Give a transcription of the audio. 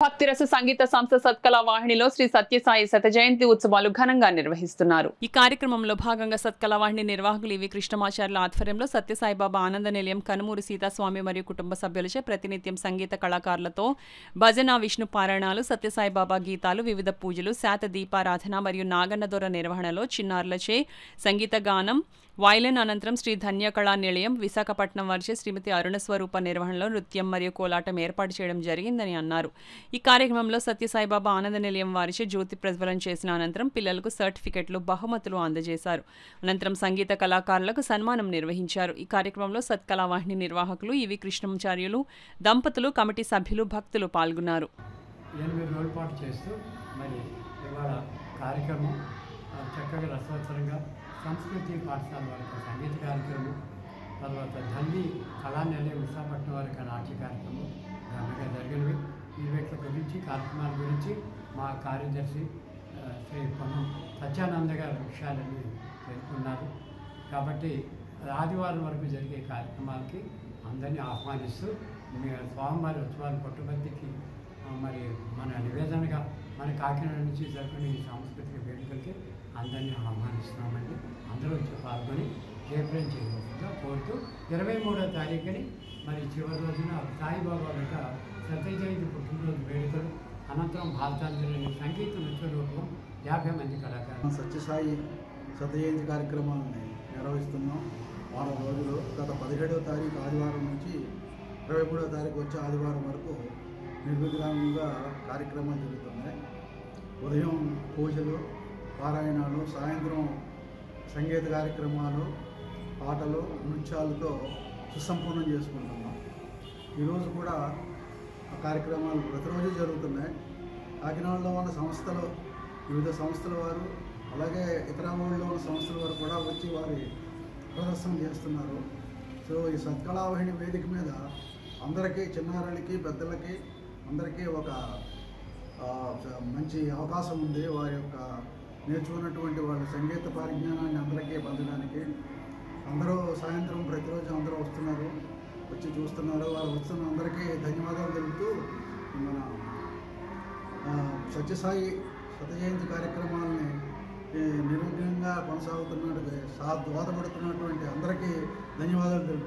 భక్తిరస సంగీత సంస్థ సత్కళ వాహినిలో శ్రీ సత్యసాయి శత జయంతి ఉత్సవాలు ఘనంగా నిర్వహిస్తున్నారు. ఈ కార్యక్రమంలో భాగంగా సత్కళ వాహిని నిర్వాహకులు ఇవి కృష్ణమాచార్యుల ఆధ్వర్యంలో సత్యసాయిబాబా ఆనంద నిలయం కనుమూరు సీతాస్వామి మరియు కుటుంబ సభ్యులచే ప్రతినిత్యం సంగీత కళాకారులతో భజన, విష్ణు పారాయణాలు, సత్యసాయిబాబా గీతాలు, వివిధ పూజలు, శాత దీపారాధన మరియు నాగన్నదొర నిర్వహణలో చిన్నారులచే సంగీత గానం, వైలిన్ అనంతరం శ్రీ ధన్య కళా నిలయం విశాఖపట్నం వారిచే శ్రీమతి అరుణస్వరూప నిర్వహణలో నృత్యం మరియు కోలాటం ఏర్పాటు చేయడం జరిగిందని అన్నారు. ఈ కార్యక్రమంలో సత్యసాయిబాబా ఆనంద నిలయం వారిచే జ్యోతి ప్రజ్వలన చేసిన అనంతరం పిల్లలకు సర్టిఫికెట్లు, బహుమతులు అందజేశారు. అనంతరం సంగీత కళాకారులకు సన్మానం నిర్వహించారు. ఈ కార్యక్రమంలో సత్కళ వాహిని నిర్వాహకులు ఇవి కృష్ణమాచార్యులు దంపతులు, కమిటీ సభ్యులు, భక్తులు పాల్గొన్నారు. 8 రోజుల పాటు చేస్తూ మరి ఇవాళ కార్యక్రమం చక్కగా రసవత్తరంగా సంస్కృతి పాఠశాల వారికి సంగీత కార్యక్రమం, తర్వాత ఢిల్లీ కళానిలయం విశాఖపట్నం వారికి నాట్య కార్యక్రమం ఘనంగా జరిగినవి. ఈ వీటి గురించి కార్యక్రమాల గురించి మా కార్యదర్శి శ్రీ పొన్నం సత్యానంద గారు విషయాలన్నీ పేర్కొన్నారు. కాబట్టి ఆదివారం వరకు జరిగే కార్యక్రమాలకి అందరినీ ఆహ్వానిస్తూ స్వామివారి ఉత్సవాలు పుట్టబర్తికి మరి మన నివేదనగా మన కాకినాడ నుంచి జరుగుతున్న ఈ సాంస్కృతిక వేడుకలకి అందరినీ ఆహ్వానిస్తున్నామండి. అందరూ వచ్చి పాల్గొని జయప్రదం చేయవలసిందిగా కోరుతూ 23వ తారీఖుని మరి చివరి రోజున సాయిబాబా యొక్క శత జయంతి పుట్టినరోజు వేడుకలు, అనంతరం భారతాంజలి సంగీత నృత్య రూపం 50 మంది కళాకారులు సత్యసాయి శత జయంతి కార్యక్రమాలని నిర్వహిస్తున్నాం. వారం రోజులు గత 17వ తారీఖు ఆదివారం నుంచి 23వ తారీఖు వచ్చే ఆదివారం వరకు నిర్విఘ్నంగా కార్యక్రమాలు జరుగుతున్నాయి. ఉదయం పూజలు, పారాయణాలు, సాయంత్రం సంగీత కార్యక్రమాలు, పాటలు, నృత్యాలతో సుసంపూర్ణం చేసుకుంటున్నాం. ఈరోజు కూడా ఆ కార్యక్రమాలు ప్రతిరోజు జరుగుతున్నాయి. కాకినాడలో ఉన్న సంస్థలు, వివిధ సంస్థల వారు, అలాగే ఇతర ఊళ్ళో ఉన్న సంస్థల వారు కూడా వచ్చి వారి ప్రదర్శన చేస్తున్నారు. సో ఈ సత్కళావాహిని వేదిక మీద అందరికీ, చిన్నారులకి, పెద్దలకి అందరికీ ఒక మంచి అవకాశం ఉంది. వారి యొక్క నేర్చుకున్నటువంటి వాళ్ళ సంగీత పరిజ్ఞానాన్ని అందరికీ పంచడానికి అందరూ సాయంత్రం ప్రతిరోజు అందరూ వస్తున్నారు, వచ్చి చూస్తున్నారు. వారు వస్తున్న అందరికీ ధన్యవాదాలు తెలుపుతూ మన సత్యసాయి శత జయంతి కార్యక్రమాలని నిర్విఘ్నంగా కొనసాగుతున్నట్టు దోహదపడుతున్నటువంటి అందరికీ ధన్యవాదాలు తెలుపుతారు.